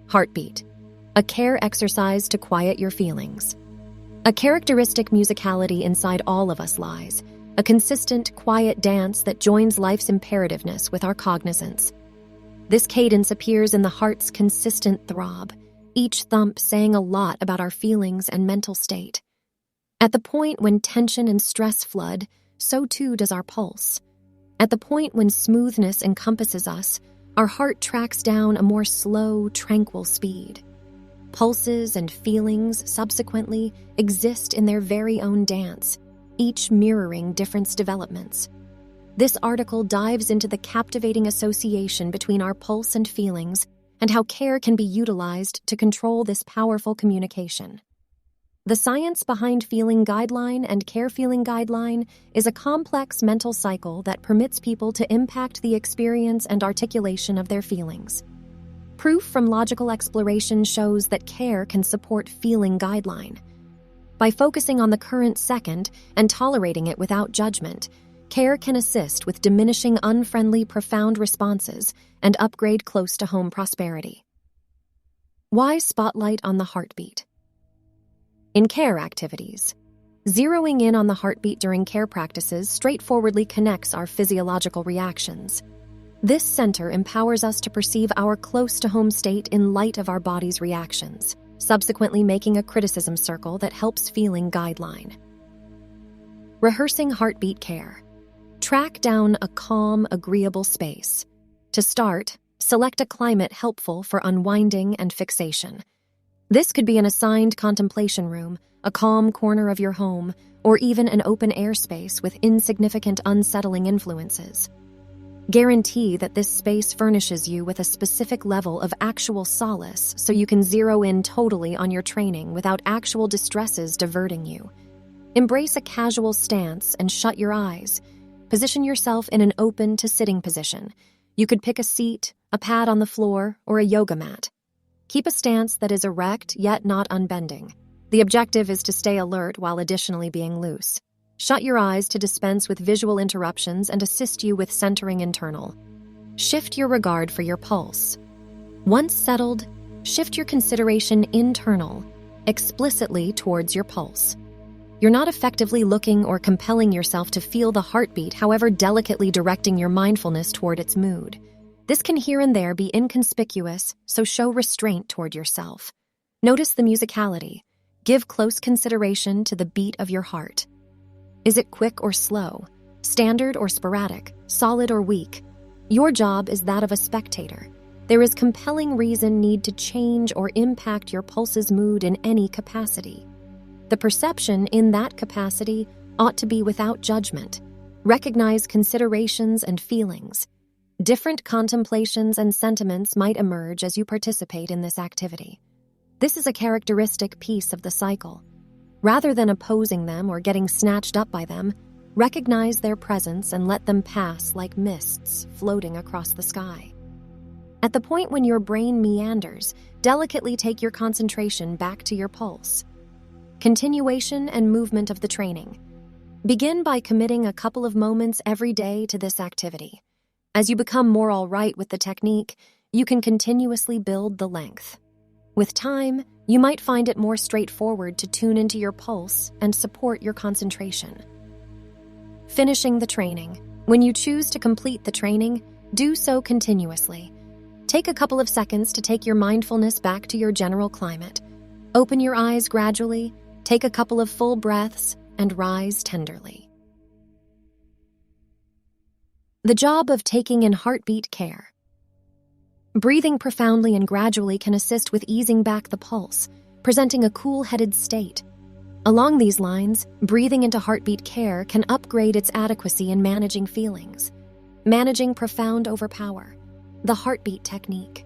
Heartbeat, a care exercise to quiet your feelings. A characteristic musicality inside all of us lies, a consistent, quiet dance that joins life's imperativeness with our cognizance. This cadence appears in the heart's consistent throb, each thump saying a lot about our feelings and mental state. At the point when tension and stress flood, so too does our pulse. At the point when smoothness encompasses us, our heart tracks down a more slow, tranquil speed. Pulses and feelings, subsequently, exist in their very own dance, each mirroring different developments. This article dives into the captivating association between our pulse and feelings and how care can be utilized to control this powerful communication. The science behind Feeling Guideline and Care Feeling Guideline is a complex mental cycle that permits people to impact the experience and articulation of their feelings. Proof from logical exploration shows that care can support Feeling Guideline. By focusing on the current second and tolerating it without judgment, care can assist with diminishing unfriendly, profound responses and upgrade close-to-home prosperity. Why spotlight on the heartbeat? In care activities, zeroing in on the heartbeat during care practices straightforwardly connects our physiological reactions. This center empowers us to perceive our close-to-home state in light of our body's reactions, subsequently making a criticism circle that helps Feeling Guideline. Rehearsing heartbeat care. Track down a calm, agreeable space. To start, select a climate helpful for unwinding and fixation. This could be an assigned contemplation room, a calm corner of your home, or even an open air space with insignificant, unsettling influences. Guarantee that this space furnishes you with a specific level of actual solace so you can zero in totally on your training without actual distresses diverting you. Embrace a casual stance and shut your eyes. Position yourself in an open to sitting position. You could pick a seat, a pad on the floor, or a yoga mat. Keep a stance that is erect yet not unbending. The objective is to stay alert while additionally being loose. Shut your eyes to dispense with visual interruptions and assist you with centering internal. Shift your regard for your pulse. Once settled, shift your consideration internal, explicitly towards your pulse. You're not effectively looking or compelling yourself to feel the heartbeat, however delicately directing your mindfulness toward its mood. This can here and there be inconspicuous, so show restraint toward yourself. Notice the musicality. Give close consideration to the beat of your heart. Is it quick or slow? Standard or sporadic? Solid or weak? Your job is that of a spectator. There is compelling reason need to change or impact your pulse's mood in any capacity. The perception in that capacity ought to be without judgment. Recognize considerations and feelings. Different contemplations and sentiments might emerge as you participate in this activity. This is a characteristic piece of the cycle. Rather than opposing them or getting snatched up by them, recognize their presence and let them pass like mists floating across the sky. At the point when your brain meanders, delicately take your concentration back to your pulse. Continuation and movement of the training. Begin by committing a couple of moments every day to this activity. As you become more all right with the technique, you can continuously build the length. With time, you might find it more straightforward to tune into your pulse and support your concentration. Finishing the training. When you choose to complete the training, do so continuously. Take a couple of seconds to take your mindfulness back to your general climate. Open your eyes gradually, take a couple of full breaths, and rise tenderly. The job of taking in heartbeat care. Breathing profoundly and gradually can assist with easing back the pulse, presenting a cool-headed state. Along these lines, breathing into heartbeat care can upgrade its adequacy in managing feelings. Managing profound overpower. The heartbeat technique.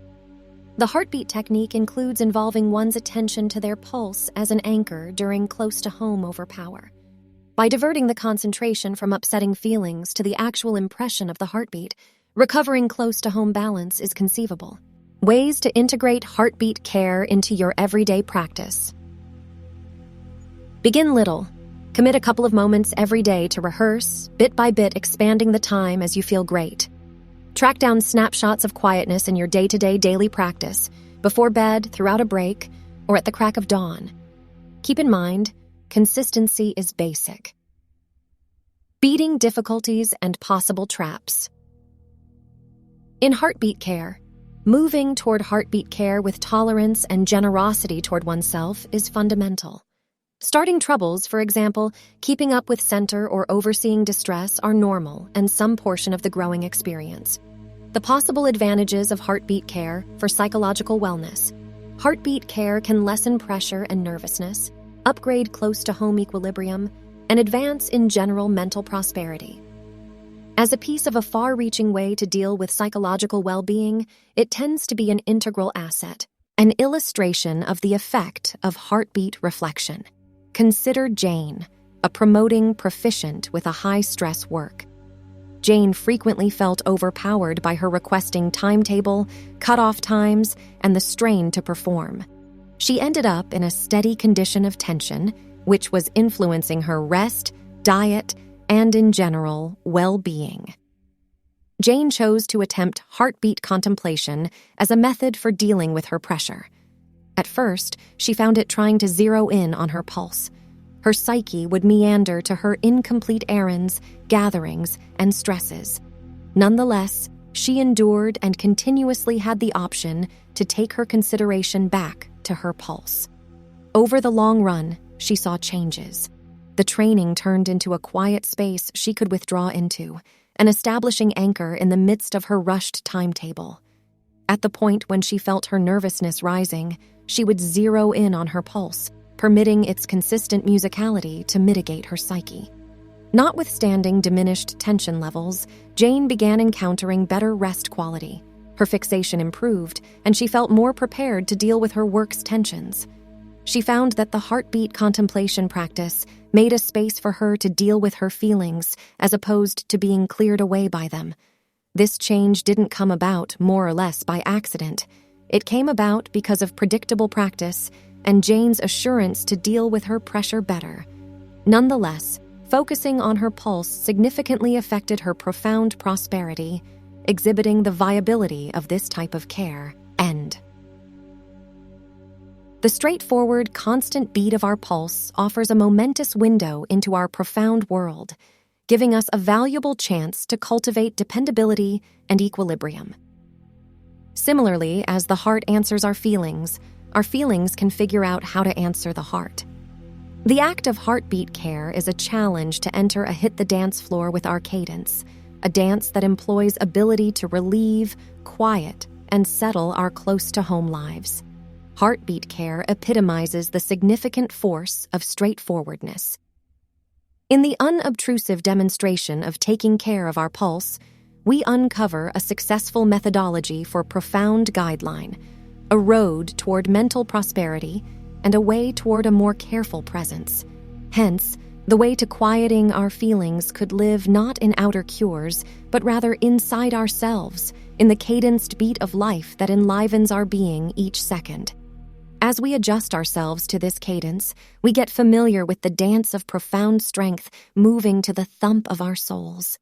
The heartbeat technique includes involving one's attention to their pulse as an anchor during close-to-home overpower. By diverting the concentration from upsetting feelings to the actual impression of the heartbeat, recovering close-to-home balance is conceivable. Ways to integrate heartbeat care into your everyday practice. Begin little. Commit a couple of moments every day to rehearse, bit by bit expanding the time as you feel great. Track down snapshots of quietness in your day-to-day daily practice. before bed, throughout a break, or at the crack of dawn. Keep in mind, consistency is basic. Beating difficulties and possible traps. In heartbeat care, moving toward heartbeat care with tolerance and generosity toward oneself is fundamental. Starting troubles, for example, keeping up with center or overseeing distress are normal and some portion of the growing experience. The possible advantages of heartbeat care for psychological wellness. Heartbeat care can lessen pressure and nervousness, upgrade close-to-home equilibrium, and advance in general mental prosperity. As a piece of a far-reaching way to deal with psychological well-being, it tends to be an integral asset, an illustration of the effect of heartbeat reflection. Consider Jane, a promoting proficient with a high-stress work. Jane frequently felt overpowered by her requesting timetable, cut-off times, and the strain to perform. She ended up in a steady condition of tension, which was influencing her rest, diet, and in general, well-being. Jane chose to attempt heartbeat contemplation as a method for dealing with her pressure. At first, she found it trying to zero in on her pulse. Her psyche would meander to her incomplete errands, gatherings, and stresses. Nonetheless, she endured and continuously had the option to take her consideration back to her pulse. Over the long run, she saw changes. The training turned into a quiet space she could withdraw into, an establishing anchor in the midst of her rushed timetable. At the point when she felt her nervousness rising, she would zero in on her pulse, permitting its consistent musicality to mitigate her psyche. Notwithstanding diminished tension levels, Jane began encountering better rest quality. Her fixation improved, and she felt more prepared to deal with her work's tensions. She found that the heartbeat contemplation practice made a space for her to deal with her feelings as opposed to being cleared away by them. This change didn't come about more or less by accident. It came about because of predictable practice and Jane's assurance to deal with her pressure better. Nonetheless, focusing on her pulse significantly affected her profound prosperity, exhibiting the viability of this type of care. End. The straightforward, constant beat of our pulse offers a momentous window into our profound world, giving us a valuable chance to cultivate dependability and equilibrium. Similarly, as the heart answers our feelings can figure out how to answer the heart. The act of heartbeat care is a challenge to enter a hit the dance floor with our cadence, a dance that employs ability to relieve, quiet, and settle our close-to-home lives. Heartbeat care epitomizes the significant force of straightforwardness. In the unobtrusive demonstration of taking care of our pulse, we uncover a successful methodology for profound guideline, a road toward mental prosperity, and a way toward a more careful presence. Hence, the way to quieting our feelings could live not in outer cures, but rather inside ourselves, in the cadenced beat of life that enlivens our being each second. As we adjust ourselves to this cadence, we get familiar with the dance of profound strength moving to the thump of our souls.